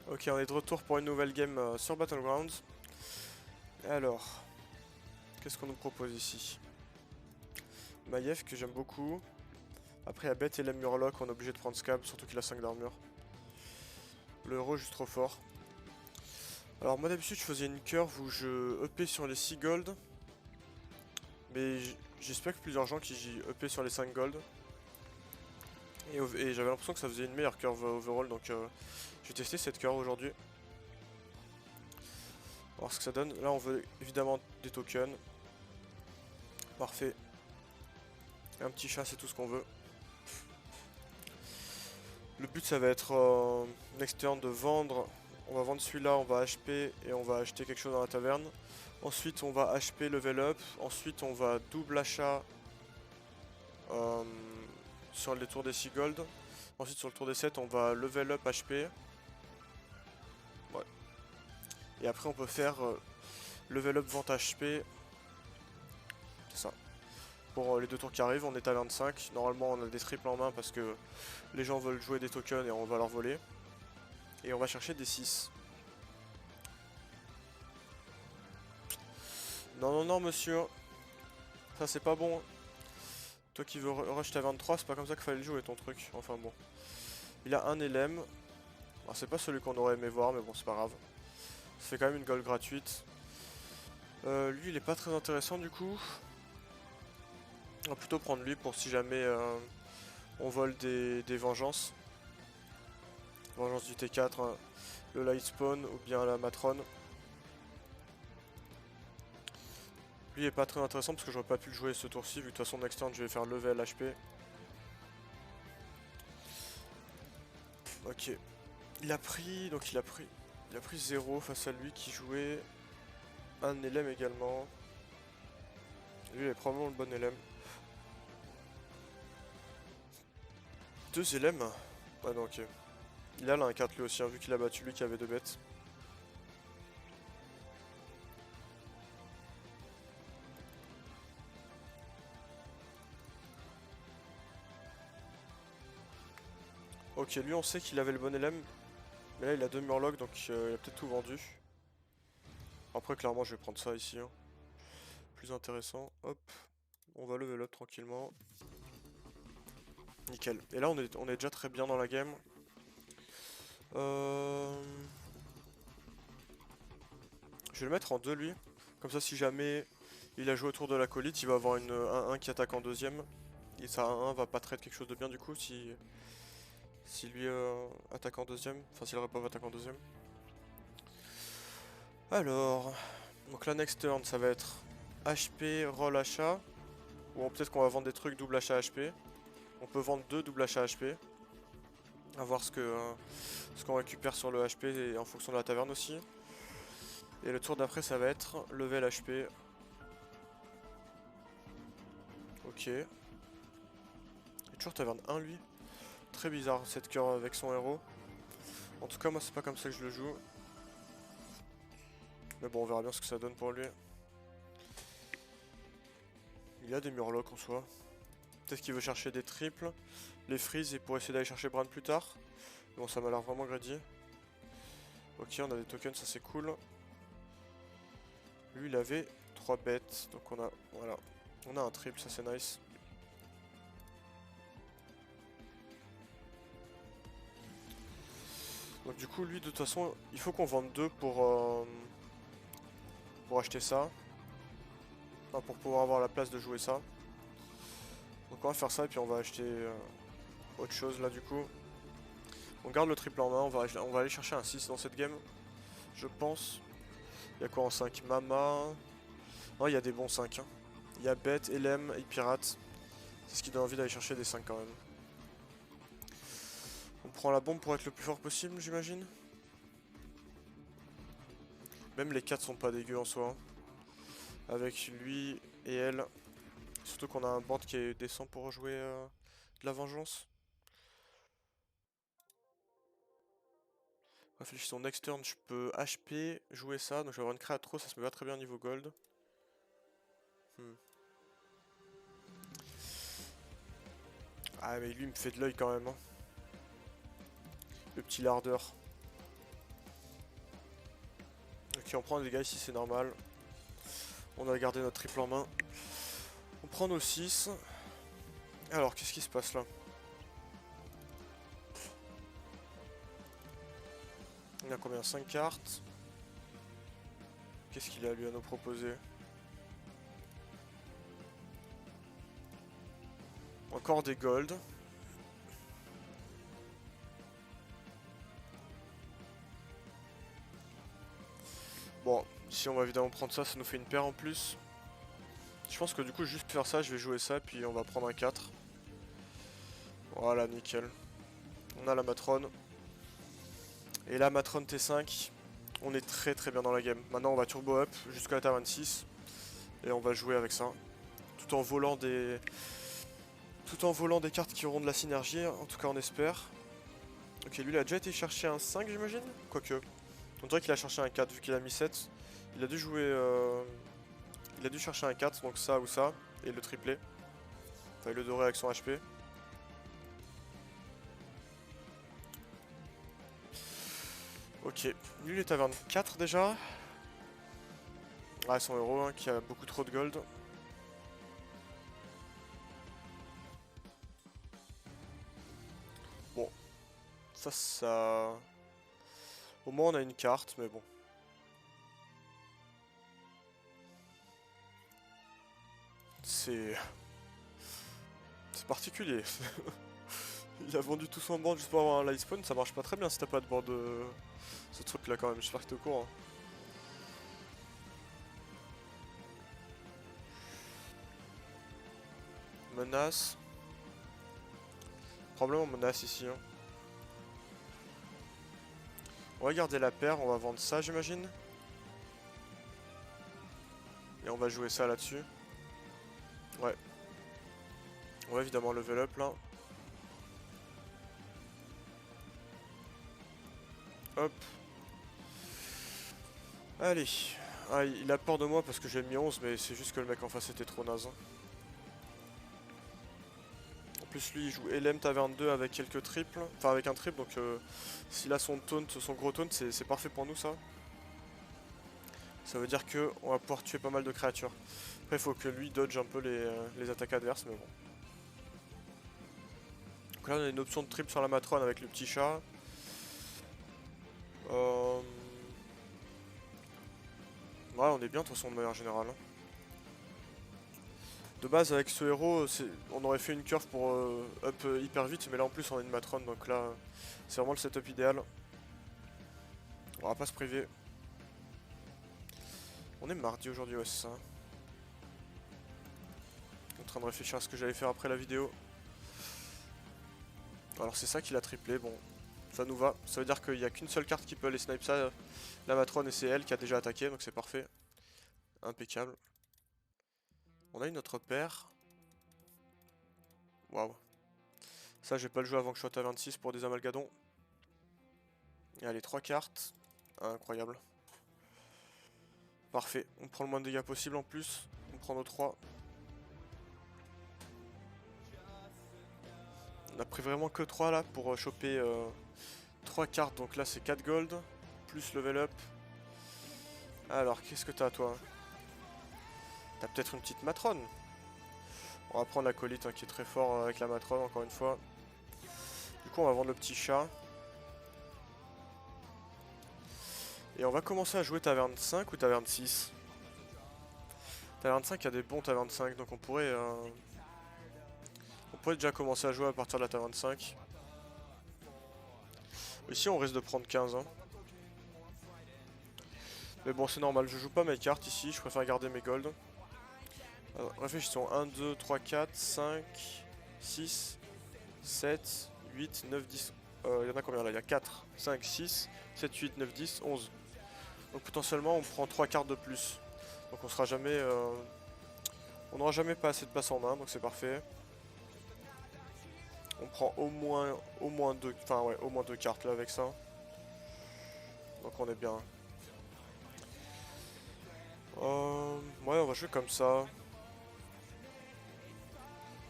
Ok, on est de retour pour une nouvelle game sur Battlegrounds. Alors, qu'est-ce qu'on nous propose ici? Maiev que j'aime beaucoup. Après il y a Bête et Lem Murloc, on est obligé de prendre Scab, surtout qu'il a 5 d'armure. Le héros est juste trop fort. Alors moi d'habitude je faisais une curve où je EP sur les 6 gold. Mais j'espère que plusieurs gens qui EP sur les 5 gold. Et j'avais l'impression que ça faisait une meilleure curve overall, donc je vais tester cette curve aujourd'hui. Voir ce que ça donne. Là on veut évidemment des tokens. Parfait. Un petit chat, c'est tout ce qu'on veut. Le but ça va être next turn de vendre. On va vendre celui-là, on va HP et on va acheter quelque chose dans la taverne. Ensuite on va HP level up. Ensuite on va double achat sur les tours des 6 gold. Ensuite sur le tour des 7 on va level up HP. Ouais. Et après on peut faire level up vente HP. C'est ça. Pour les deux tours qui arrivent, on est à 25. Normalement on a des triples en main parce que les gens veulent jouer des tokens et on va leur voler. Et on va chercher des 6. Non, non, non, monsieur. Ça, c'est pas bon. Toi qui veux rush ta 23, c'est pas comme ça qu'il fallait le jouer, ton truc. Enfin bon. Il a un LM. Alors, c'est pas celui qu'on aurait aimé voir, mais bon, c'est pas grave. Ça fait quand même une gold gratuite. Lui, il est pas très intéressant, du coup. On va plutôt prendre lui pour si jamais on vole des vengeances. Vengeance du T4, hein, le Light Spawn ou bien la Matrone. Lui est pas très intéressant parce que j'aurais pas pu le jouer ce tour-ci, vu que de toute façon next turn je vais faire level HP. Ok. Il a pris 0 face à lui qui jouait un LM également. Lui il est probablement le bon LM. 2 LM. Ah non, ok. Il a là un 4 lui aussi, hein, vu qu'il a battu lui qui avait 2 bêtes. Ok, lui on sait qu'il avait le bon LM. Mais là il a 2 Murlocs donc il a peut-être tout vendu. Après clairement je vais prendre ça ici. Hein. Plus intéressant. Hop. On va level up tranquillement. Nickel. Et là on est déjà très bien dans la game. Je vais le mettre en 2 lui. Comme ça si jamais il a joué autour de l'acolyte, il va avoir une 1-1 qui attaque en deuxième. Et ça 1-1 va pas trade quelque chose de bien du coup si lui attaque en deuxième. Enfin si le repov attaque en deuxième. Alors. Donc la next turn ça va être HP, roll achat. Ou peut-être qu'on va vendre des trucs double achat HP. On peut vendre 2 double achat HP. À voir ce qu'on récupère sur le HP et en fonction de la taverne aussi. Et le tour d'après ça va être level HP. Ok. Il est toujours taverne 1 lui. Très bizarre cette cœur avec son héros. En tout cas moi c'est pas comme ça que je le joue. Mais bon on verra bien ce que ça donne pour lui. Il a des murlocs en soi. Peut-être qu'il veut chercher des triples, les freeze et pour essayer d'aller chercher Bran plus tard. Bon ça m'a l'air vraiment greedy. Ok on a des tokens, ça c'est cool. Lui il avait 3 bêtes, donc voilà. On a un triple, ça c'est nice. Donc du coup lui de toute façon il faut qu'on vende 2 pour acheter ça. Enfin, pour pouvoir avoir la place de jouer ça. Donc on va faire ça et puis on va acheter autre chose là du coup. On garde le triple en main, on va aller chercher un 6 dans cette game. Je pense. Il y a quoi en 5? Mama. Non il y a des bons 5. Hein. Il y a Bête, LM et Pirate. C'est ce qui donne envie d'aller chercher des 5 quand même. On prend la bombe pour être le plus fort possible j'imagine. Même les 4 sont pas dégueux en soi. Hein. Avec lui et elle. Surtout qu'on a un band qui est décent pour jouer de la vengeance. Réfléchissons, next turn, je peux HP, jouer ça, donc je vais avoir une créatro, ça se me va très bien niveau gold. Ah mais lui il me fait de l'œil quand même. Hein. Le petit lardeur. Ok, on prend des dégâts ici, c'est normal. On a gardé notre triple en main. On prend nos 6. Alors, qu'est-ce qui se passe là? Il a combien? 5 cartes. Qu'est-ce qu'il a lui à nous proposer? Encore des gold. Bon, ici on va évidemment prendre ça, ça nous fait une paire en plus. Je pense que du coup juste faire ça, je vais jouer ça, puis on va prendre un 4. Voilà, nickel. On a la Matrone. Et la Matrone T5, on est très bien dans la game. Maintenant on va turbo up jusqu'à la taverne 26. Et on va jouer avec ça. Tout en volant des... Tout en volant des cartes qui auront de la synergie, en tout cas on espère. Ok, lui il a déjà été chercher un 5 j'imagine. Quoique. On dirait qu'il a cherché un 4 vu qu'il a mis 7. Il a dû jouer... Il a dû chercher un 4, donc ça ou ça. Et le triplé. Enfin, il le doré avec son HP. Ok, lui il est taverne 4 déjà. Ah, 100 euros, hein, qui a beaucoup trop de gold. Bon, ça... Au moins on a une carte, mais bon. C'est particulier. Il a vendu tout son board juste pour avoir un light spawn, ça marche pas très bien si t'as pas de board de... Ce truc là quand même, j'espère que t'es au courant. Menace. Probablement menace ici. Hein. On va garder la paire, on va vendre ça j'imagine. Et on va jouer ça là-dessus. Ouais. On va évidemment level up là. Hop. Allez. Ah, il a peur de moi parce que j'ai mis 11, mais c'est juste que le mec en face était trop naze. En plus lui il joue LM Taverne 2 avec quelques triples. Enfin avec un triple, donc s'il a son taunt, son gros taunt, c'est parfait pour nous ça. Ça veut dire que on va pouvoir tuer pas mal de créatures. Après il faut que lui dodge un peu les attaques adverses, mais bon. Donc là on a une option de triple sur la matrone avec le petit chat. Ouais, on est bien de toute façon de manière générale. De base avec ce héros, on aurait fait une curve pour up hyper vite, mais là en plus on a une matrone, donc là c'est vraiment le setup idéal. On va pas se priver. On est mardi aujourd'hui, ouais c'est ça. En train de réfléchir à ce que j'allais faire après la vidéo. Alors c'est ça qu'il a triplé, bon, ça nous va. Ça veut dire qu'il n'y a qu'une seule carte qui peut aller snipe ça, la matrone, et c'est elle qui a déjà attaqué, donc c'est parfait. Impeccable. On a une autre paire. Waouh. Ça je vais pas le jouer avant que je sois à 26 pour des amalgadons. Et allez, 3 cartes. Incroyable. Parfait, on prend le moins de dégâts possible en plus. On prend nos 3. On a pris vraiment que 3 là pour choper 3 cartes. Donc là c'est 4 gold. Plus level up. Alors qu'est-ce que t'as toi? T'as peut-être une petite matrone. On va prendre l'acolyte hein, qui est très fort avec la matrone encore une fois. Du coup on va vendre le petit chat. Et on va commencer à jouer taverne 5 ou taverne 6. Taverne 5, il y a des bons taverne 5, donc on pourrait déjà commencer à jouer à partir de la taverne 5. Ici on risque de prendre 15 hein. Mais bon c'est normal, je joue pas mes cartes ici, je préfère garder mes golds. Alors, réfléchissons, 1, 2, 3, 4, 5, 6, 7, 8, 9, 10. Il y en a combien là? Il y a 4, 5, 6, 7, 8, 9, 10, 11. Donc potentiellement on prend 3 cartes de plus. Donc on sera jamais... on n'aura jamais pas assez de passes en main, donc c'est parfait. On prend au moins 2, enfin ouais, au moins 2 cartes là avec ça. Donc on est bien. Ouais, on va jouer comme ça.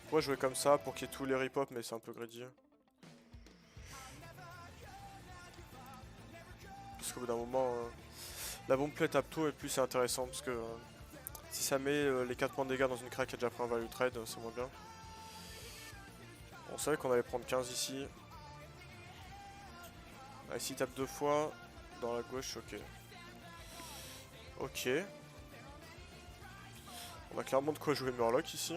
On va jouer comme ça pour qu'il y ait tous les rip-hop, mais c'est un peu greedy. Parce qu'au bout d'un moment, La bombe plate tape tôt et plus c'est intéressant parce que si ça met les 4 points de dégâts dans une crack qui a déjà pris un value trade, c'est moins bien. On savait qu'on allait prendre 15 ici. Ah, ici il tape 2 fois. Dans la gauche, ok. Ok. On a clairement de quoi jouer Murloc ici.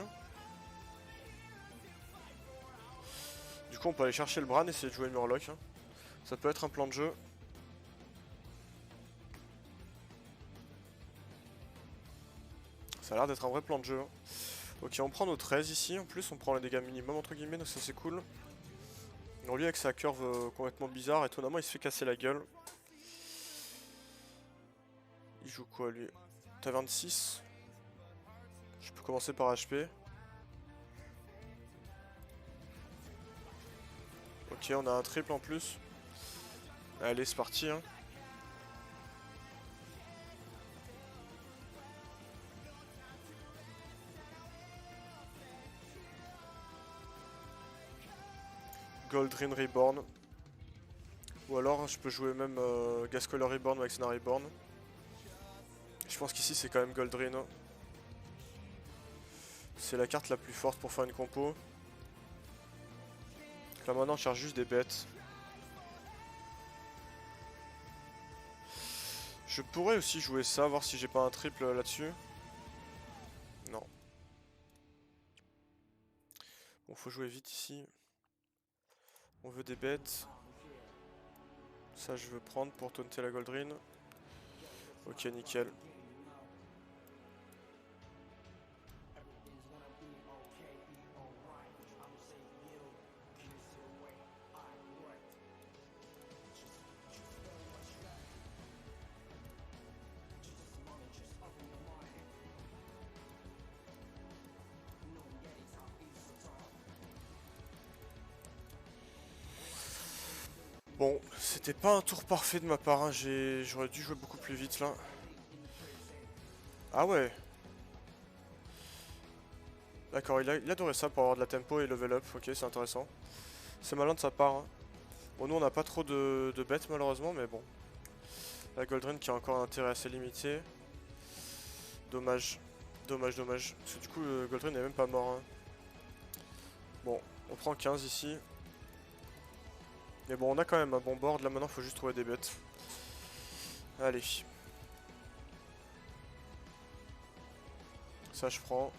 Du coup on peut aller chercher le Bran et essayer de jouer Murloc. Ça peut être un plan de jeu. Ça a l'air d'être un vrai plan de jeu. Ok, on prend nos 13 ici. En plus on prend les dégâts minimum entre guillemets, donc ça c'est cool. On lui avec sa curve complètement bizarre, étonnamment il se fait casser la gueule. Il joue quoi lui? T'as 26. Je peux commencer par HP. Ok, on a un triple en plus. Allez, c'est parti. Goldrin Reborn. Ou alors je peux jouer même Gascoiler Reborn ou Exena Reborn. Je pense qu'ici c'est quand même Goldrin. C'est la carte la plus forte pour faire une compo. Donc là maintenant on cherche juste des bêtes. Je pourrais aussi jouer ça, voir si j'ai pas un triple là-dessus. Non. Bon, faut jouer vite ici. On veut des bêtes. Ça je veux prendre pour taunter la Goldrin. Ok, nickel. Bon, c'était pas un tour parfait de ma part, hein. J'aurais dû jouer beaucoup plus vite là. Ah ouais. D'accord, il adorait ça pour avoir de la tempo et level up, ok c'est intéressant. C'est malin de sa part. Hein. Bon nous on n'a pas trop de bêtes malheureusement mais bon. La Goldrin qui a encore un intérêt assez limité. Dommage. Dommage, dommage. Parce que du coup le Goldrin n'est même pas mort. Hein. Bon, on prend 15 ici. Mais bon on a quand même un bon board, là maintenant faut juste trouver des bêtes. Allez. Ça je prends.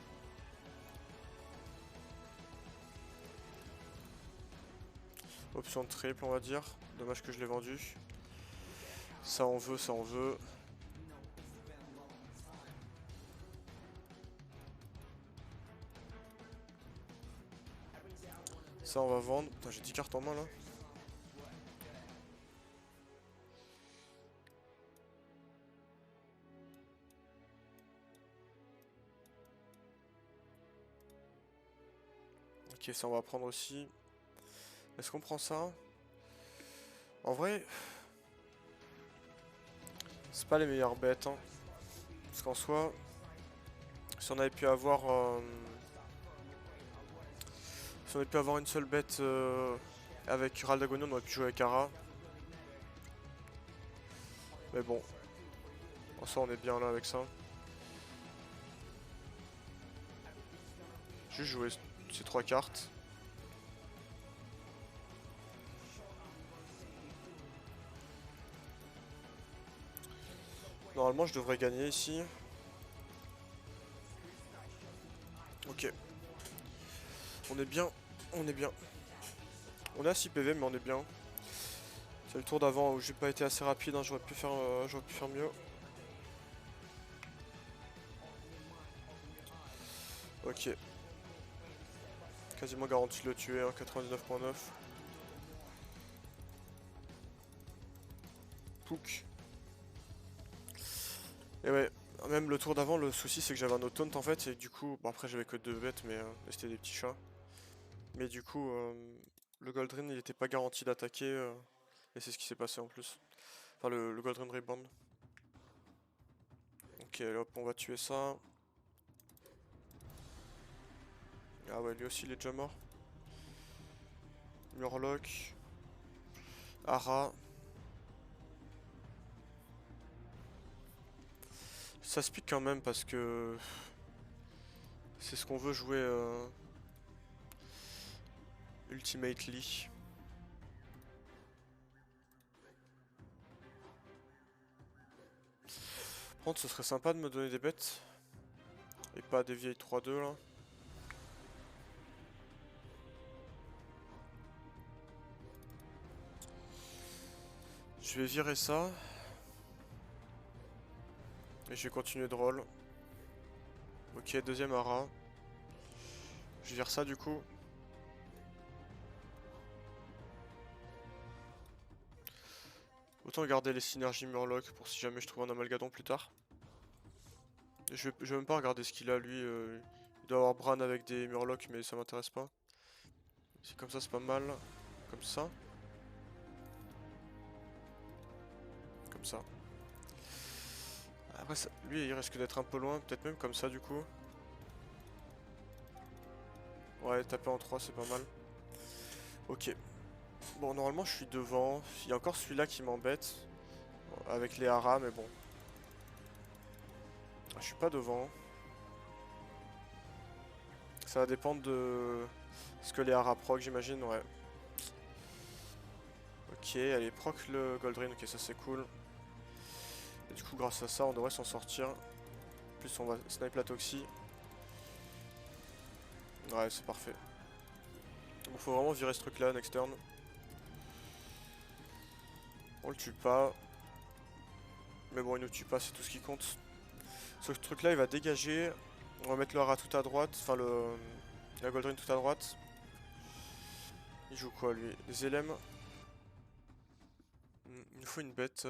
Option de triple on va dire. Dommage que je l'ai vendu. Ça on veut, ça on veut. Ça on va vendre. Putain j'ai 10 cartes en main là. Ok ça on va prendre aussi. Est-ce qu'on prend ça? En vrai... C'est pas les meilleures bêtes. Hein. Parce qu'en soi... Si on avait pu avoir... Si on avait pu avoir une seule bête avec Raldagono, on aurait pu jouer avec Ara. Mais bon. En soi on est bien là avec ça. Juste jouer ces 3 cartes. Normalement je devrais gagner ici. Ok. On est bien. On est bien. On est à 6 PV mais on est bien. C'est le tour d'avant où j'ai pas été assez rapide, hein. J'aurais pu faire mieux. Ok. Quasiment garanti de le tuer, hein, 99.9. Pouk. Et ouais, même le tour d'avant, le souci c'est que j'avais un auto taunt en fait, et du coup, bon après j'avais que 2 bêtes, mais c'était des petits chats. Mais du coup, le Goldrin il était pas garanti d'attaquer, et c'est ce qui s'est passé en plus. Enfin, le Goldrin Rebound. Ok, hop, on va tuer ça. Ah ouais, lui aussi il est déjà mort. Murloc. Ara. Ça se pique quand même parce que c'est ce qu'on veut jouer ultimately. Par contre, ce serait sympa de me donner des bêtes. Et pas des vieilles 3-2 là. Je vais virer ça. Et je vais continuer de roll. Ok, deuxième Ara. Je vire ça du coup. Autant garder les synergies Murloc pour si jamais je trouve un Amalgadon plus tard. Je vais même pas regarder ce qu'il a lui. Il doit avoir Bran avec des Murlocs mais ça m'intéresse pas. Si comme ça c'est pas mal. Comme ça. Comme ça. Après ça, lui il risque d'être un peu loin. Peut-être même comme ça du coup. Ouais, taper en 3 c'est pas mal. Ok. Bon, normalement je suis devant. Il y a encore celui-là qui m'embête. Avec les haras, mais bon. Je suis pas devant. Ça va dépendre de ce que les haras proc, j'imagine, ouais. Ok, allez, proc le Goldrin, ok, ça c'est cool. Et du coup, grâce à ça, on devrait s'en sortir. En plus, on va snipe la Toxie. Ouais, c'est parfait. Bon, faut vraiment virer ce truc-là, next turn. On le tue pas. Mais bon, il nous tue pas, c'est tout ce qui compte. Ce truc-là, il va dégager. On va mettre le hara tout à droite. Enfin, la Goldrin tout à droite. Il joue quoi, lui? Les LM. Il nous faut une bête.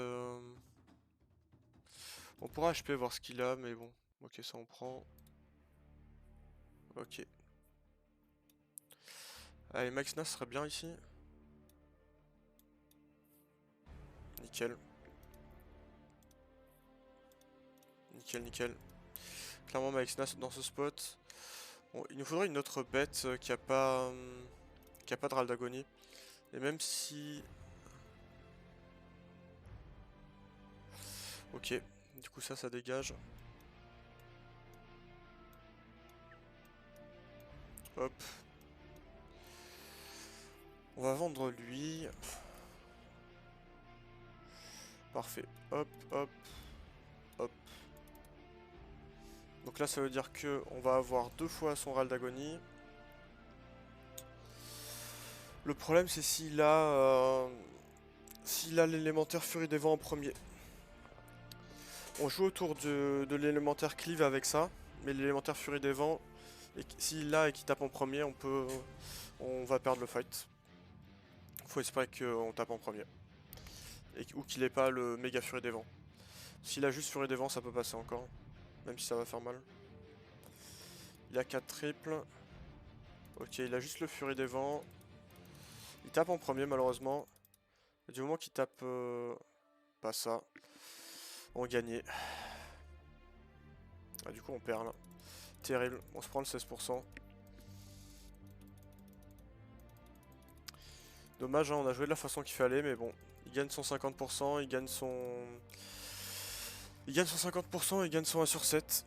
On pourra HP voir ce qu'il a, mais bon. Ok, ça on prend. Ok. Allez, Max Nas serait bien ici. Nickel. Nickel, nickel. Clairement, Max Nas dans ce spot. Bon, il nous faudrait une autre bête qui a pas de râle d'agonie. Et même si... Ok. Du coup, ça dégage. Hop. On va vendre lui. Parfait. Hop, hop, hop. Donc là, ça veut dire que on va avoir 2 fois son râle d'agonie. Le problème, c'est s'il a l'élémentaire Furie des Vents en premier. On joue autour de l'élémentaire Cleave avec ça, mais l'élémentaire Furie des Vents, s'il l'a et qu'il tape en premier, on va perdre le fight. Faut espérer qu'on tape en premier. Ou qu'il ait pas le méga Furie des Vents. S'il a juste Furie des Vents, ça peut passer encore. Même si ça va faire mal. Il a 4 triples. Ok, il a juste le Furie des Vents. Il tape en premier malheureusement. Et du moment qu'il tape pas ça, on gagnait. Ah, du coup on perd là. Terrible, on se prend le 16%. Dommage, hein, on a joué de la façon qu'il fallait, mais bon. Il gagne son 50%, il gagne son 50%, il gagne son 1 sur 7.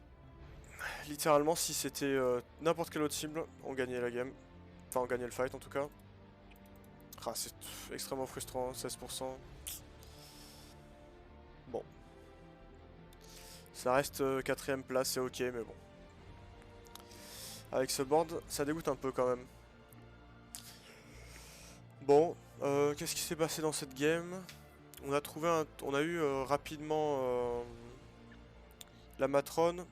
Littéralement, si c'était n'importe quelle autre cible, on gagnait la game. Enfin, on gagnait le fight en tout cas. Ah, c'est extrêmement frustrant, 16%. Bon. Ça reste 4ème place, c'est ok, mais bon. Avec ce board, ça dégoûte un peu quand même. Bon, qu'est-ce qui s'est passé dans cette game? On a eu rapidement la matrone.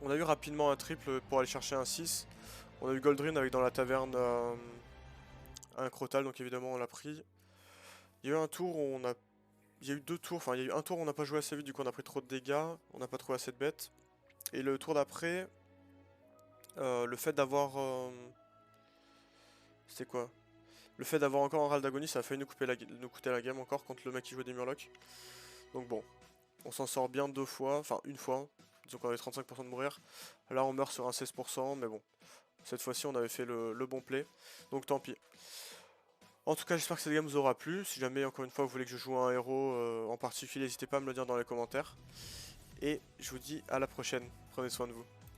On a eu rapidement un triple pour aller chercher un 6. On a eu Goldrin avec dans la taverne un Crotal, donc évidemment on l'a pris. Il y a eu un tour où on a... Il y a eu 2 tours, enfin il y a eu un tour où on n'a pas joué assez vite, du coup on a pris trop de dégâts, on n'a pas trouvé assez de bêtes. Et le tour d'après, le fait d'avoir... C'était quoi? Le fait d'avoir encore un râle d'agonie, ça a failli nous coûter la game encore contre le mec qui jouait des Murlocs. Donc bon, on s'en sort bien 2 fois, enfin une fois. Disons qu'on avait 35% de mourir. Là on meurt sur un 16%, mais bon. Cette fois-ci on avait fait le bon play. Donc tant pis. En tout cas j'espère que cette game vous aura plu. Si jamais encore une fois vous voulez que je joue un héros en particulier, n'hésitez pas à me le dire dans les commentaires. Et je vous dis à la prochaine. Prenez soin de vous.